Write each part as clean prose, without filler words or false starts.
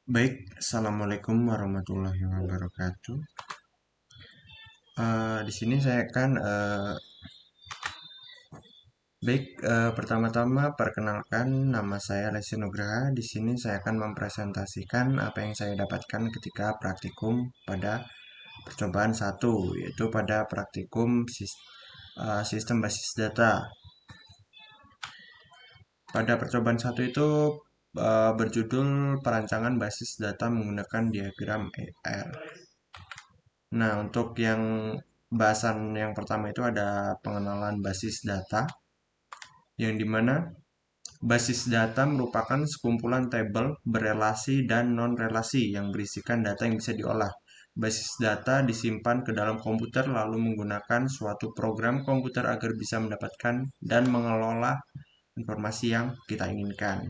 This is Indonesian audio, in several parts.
Baik, Assalamualaikum warahmatullahi wabarakatuh. Di sini saya akan pertama-tama perkenalkan nama saya Lesi Nugraha. Di sini saya akan mempresentasikan apa yang saya dapatkan ketika praktikum pada percobaan satu, yaitu pada praktikum sistem basis data. Pada percobaan satu itu berjudul perancangan basis data menggunakan diagram ER. Nah, untuk yang bahasan yang pertama itu ada pengenalan basis data, yang dimana basis data merupakan sekumpulan tabel berelasi dan non-relasi yang berisikan data yang bisa diolah. Basis data disimpan ke dalam komputer lalu menggunakan suatu program komputer agar bisa mendapatkan dan mengelola informasi yang kita inginkan.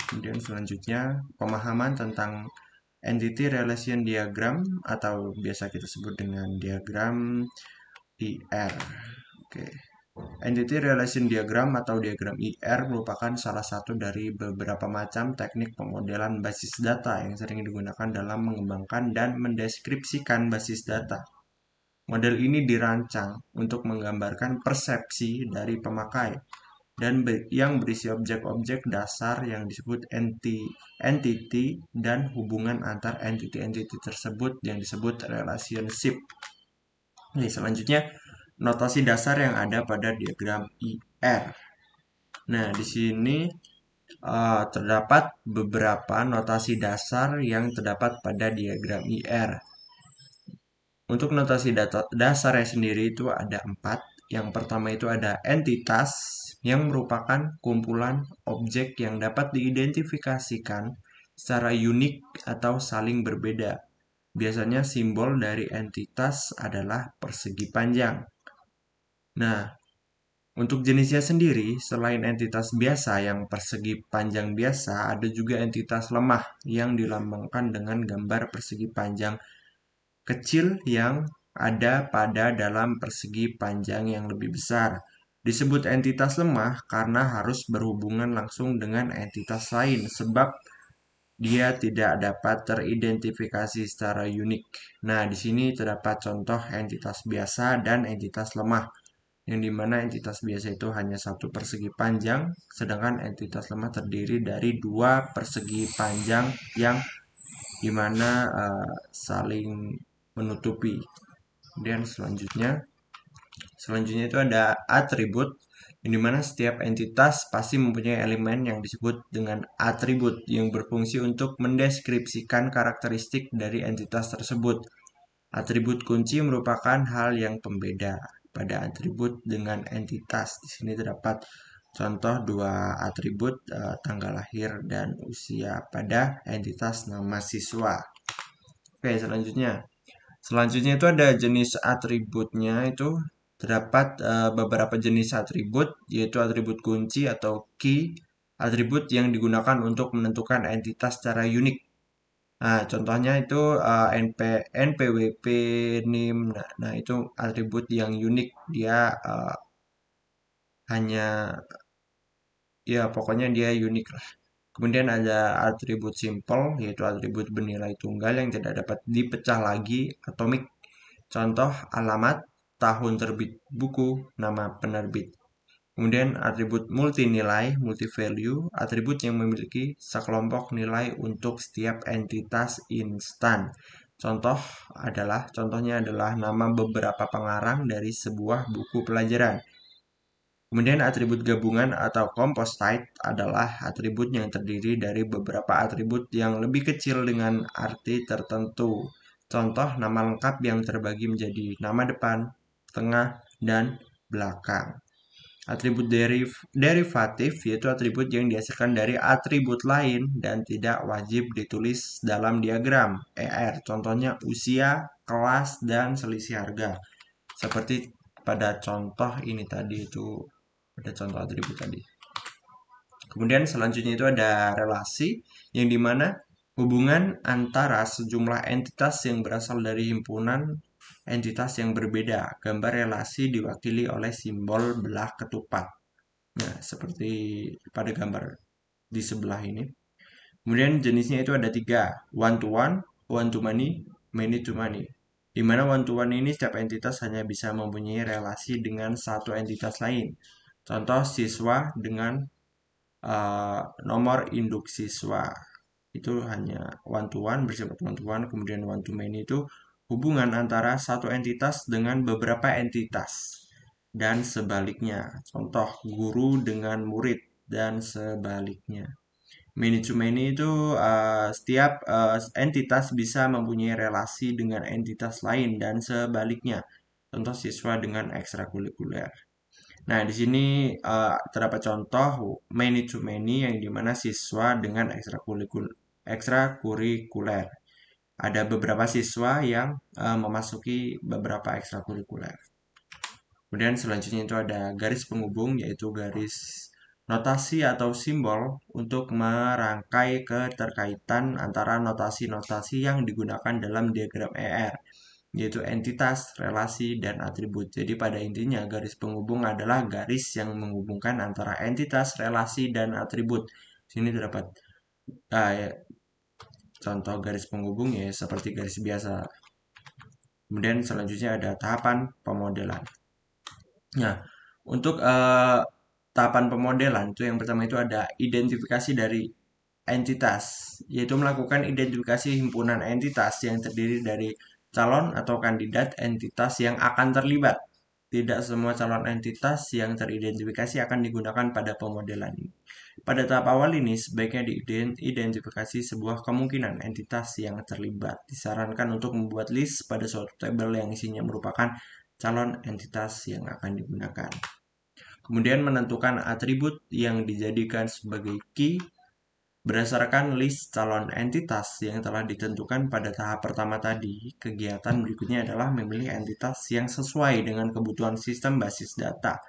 Kemudian selanjutnya pemahaman tentang Entity Relation Diagram atau biasa kita sebut dengan diagram IR. Oke. Entity Relation Diagram atau diagram IR merupakan salah satu dari beberapa macam teknik pemodelan basis data yang sering digunakan dalam mengembangkan dan mendeskripsikan basis data. Model ini dirancang untuk menggambarkan persepsi dari pemakai dan yang berisi objek-objek dasar yang disebut entity dan hubungan antar entity-entity tersebut yang disebut relationship. Ini selanjutnya notasi dasar yang ada pada diagram IR. Nah, di sini terdapat beberapa notasi dasar yang terdapat pada diagram IR. Untuk notasi dasarnya sendiri itu ada 4. Yang pertama itu ada entitas, yang merupakan kumpulan objek yang dapat diidentifikasikan secara unik atau saling berbeda. Biasanya simbol dari entitas adalah persegi panjang. Nah, untuk jenisnya sendiri, selain entitas biasa yang persegi panjang biasa, ada juga entitas lemah yang dilambangkan dengan gambar persegi panjang kecil yang ada pada dalam persegi panjang yang lebih besar. Disebut entitas lemah karena harus berhubungan langsung dengan entitas lain sebab dia tidak dapat teridentifikasi secara unik. Nah, di sini terdapat contoh entitas biasa dan entitas lemah, yang dimana entitas biasa itu hanya satu persegi panjang, sedangkan entitas lemah terdiri dari dua persegi panjang yang dimana saling menutupi. Kemudian selanjutnya itu ada atribut, yang dimana setiap entitas pasti mempunyai elemen yang disebut dengan atribut yang berfungsi untuk mendeskripsikan karakteristik dari entitas tersebut. Atribut kunci merupakan hal yang pembeda pada atribut dengan entitas. Di sini terdapat contoh dua atribut tanggal lahir dan usia pada entitas nama siswa. Oke, Selanjutnya itu ada jenis atributnya itu terdapat beberapa jenis atribut, yaitu atribut kunci atau key, atribut yang digunakan untuk menentukan entitas secara unik. Nah, contohnya itu NPWP, NIM. Nah, itu atribut yang unik. Dia hanya ya pokoknya dia unik lah. Kemudian ada atribut simple, yaitu atribut bernilai tunggal yang tidak dapat dipecah lagi, atomik. Contoh alamat, tahun terbit buku, nama penerbit. Kemudian atribut multinilai, multi-value, atribut yang memiliki sekelompok nilai untuk setiap entitas instan. Contohnya adalah nama beberapa pengarang dari sebuah buku pelajaran. Kemudian atribut gabungan atau composite adalah atribut yang terdiri dari beberapa atribut yang lebih kecil dengan arti tertentu. Contoh nama lengkap yang terbagi menjadi nama depan, tengah, dan belakang. Atribut derivatif yaitu atribut yang dihasilkan dari atribut lain dan tidak wajib ditulis dalam diagram ER. Contohnya usia, kelas, dan selisih harga. Seperti pada contoh ini tadi itu pada contoh atribut tadi. Kemudian selanjutnya itu ada relasi yang dimana hubungan antara sejumlah entitas yang berasal dari himpunan entitas yang berbeda. Gambar relasi diwakili oleh simbol belah ketupat. Nah, seperti pada gambar di sebelah ini. Kemudian jenisnya itu ada 3, one to many, to many. Di mana one to one ini setiap entitas hanya bisa mempunyai relasi dengan satu entitas lain. Contoh siswa dengan nomor induk siswa. Itu hanya one to one, bersifat one to one. Kemudian one to many itu hubungan antara satu entitas dengan beberapa entitas. Dan sebaliknya. Contoh guru dengan murid dan sebaliknya. Many to many itu setiap entitas bisa mempunyai relasi dengan entitas lain dan sebaliknya. Contoh siswa dengan ekstrakurikuler. Nah, di sini terdapat contoh many to many yang dimana siswa dengan ekstrakurikuler. Ada beberapa siswa yang memasuki beberapa ekstrakurikuler. Kemudian selanjutnya itu ada garis penghubung, yaitu garis notasi atau simbol untuk merangkai keterkaitan antara notasi-notasi yang digunakan dalam diagram ER, yaitu entitas, relasi, dan atribut. Jadi pada intinya garis penghubung adalah garis yang menghubungkan antara entitas, relasi, dan atribut. Sini terdapat ya, contoh garis penghubung ya seperti garis biasa. Kemudian selanjutnya ada tahapan pemodelan. Nah, untuk tahapan pemodelan itu yang pertama itu ada identifikasi dari entitas, yaitu melakukan identifikasi himpunan entitas yang terdiri dari calon atau kandidat entitas yang akan terlibat. Tidak semua calon entitas yang teridentifikasi akan digunakan pada pemodelan ini. Pada tahap awal ini, sebaiknya diidentifikasi sebuah kemungkinan entitas yang terlibat. Disarankan untuk membuat list pada suatu tabel yang isinya merupakan calon entitas yang akan digunakan. Kemudian menentukan atribut yang dijadikan sebagai key berdasarkan list calon entitas yang telah ditentukan pada tahap pertama tadi. Kegiatan berikutnya adalah memilih entitas yang sesuai dengan kebutuhan sistem basis data.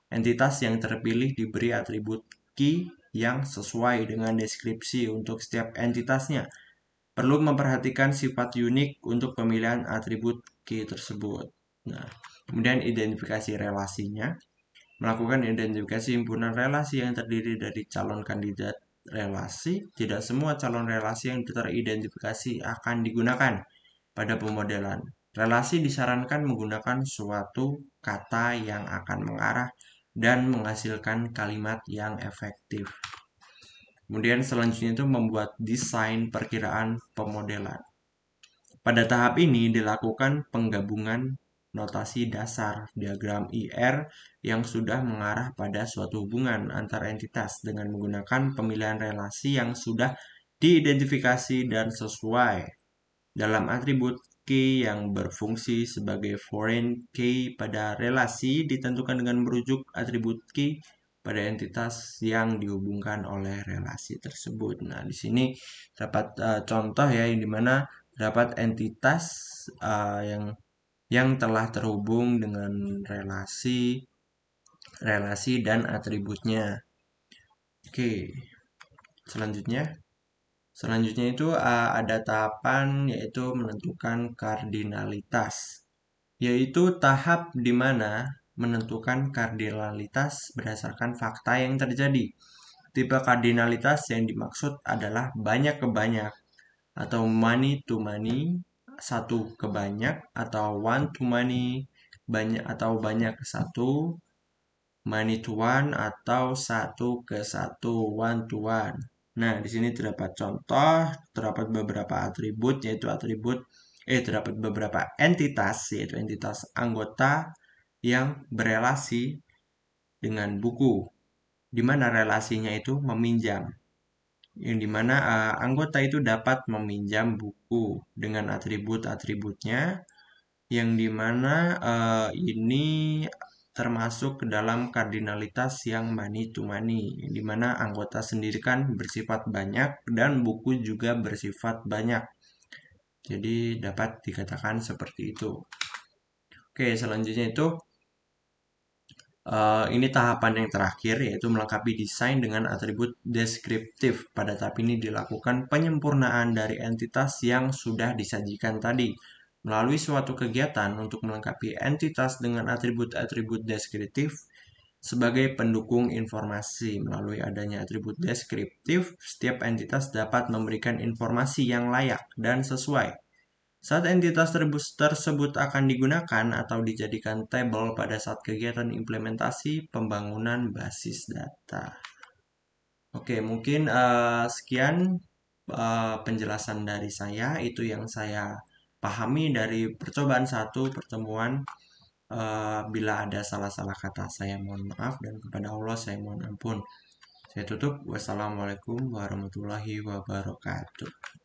Entitas yang terpilih diberi atribut key yang sesuai dengan deskripsi untuk setiap entitasnya. Perlu memperhatikan sifat unik untuk pemilihan atribut key tersebut. Nah, kemudian identifikasi relasinya. Melakukan identifikasi himpunan relasi yang terdiri dari calon kandidat relasi. Tidak semua calon relasi yang teridentifikasi akan digunakan pada pemodelan. Relasi disarankan menggunakan suatu kata yang akan mengarah dan menghasilkan kalimat yang efektif. Kemudian selanjutnya itu membuat desain perkiraan pemodelan. Pada tahap ini dilakukan penggabungan notasi dasar diagram IR yang sudah mengarah pada suatu hubungan antar entitas dengan menggunakan pemilihan relasi yang sudah diidentifikasi dan sesuai. Dalam atribut key yang berfungsi sebagai foreign key pada relasi ditentukan dengan merujuk atribut key pada entitas yang dihubungkan oleh relasi tersebut. Nah, di sini dapat contoh ya, yang dimana dapat entitas yang telah terhubung dengan relasi dan atributnya. Oke, selanjutnya itu ada tahapan yaitu menentukan kardinalitas, yaitu tahap di mana menentukan kardinalitas berdasarkan fakta yang terjadi. Tipe kardinalitas yang dimaksud adalah banyak ke banyak atau many to many, satu ke banyak, atau one to many, banyak atau banyak ke satu, many to one, atau satu ke satu, one to one. Nah, di sini terdapat contoh, terdapat beberapa atribut, yaitu terdapat beberapa entitas, yaitu entitas anggota yang berelasi dengan buku, di mana relasinya itu meminjam, yang dimana anggota itu dapat meminjam buku dengan atribut-atributnya, yang dimana ini termasuk ke dalam kardinalitas yang many to many, yang dimana anggota sendiri kan bersifat banyak dan buku juga bersifat banyak, jadi dapat dikatakan seperti itu. Oke, selanjutnya itu ini tahapan yang terakhir, yaitu melengkapi desain dengan atribut deskriptif. Pada tahap ini dilakukan penyempurnaan dari entitas yang sudah disajikan tadi melalui suatu kegiatan untuk melengkapi entitas dengan atribut-atribut deskriptif sebagai pendukung informasi. Melalui adanya atribut deskriptif, setiap entitas dapat memberikan informasi yang layak dan sesuai. Saat entitas tersebut akan digunakan atau dijadikan tabel pada saat kegiatan implementasi pembangunan basis data. Oke, mungkin sekian penjelasan dari saya. Itu yang saya pahami dari percobaan satu pertemuan. Bila ada salah-salah kata, saya mohon maaf, dan kepada Allah saya mohon ampun. Saya tutup. Wassalamualaikum warahmatullahi wabarakatuh.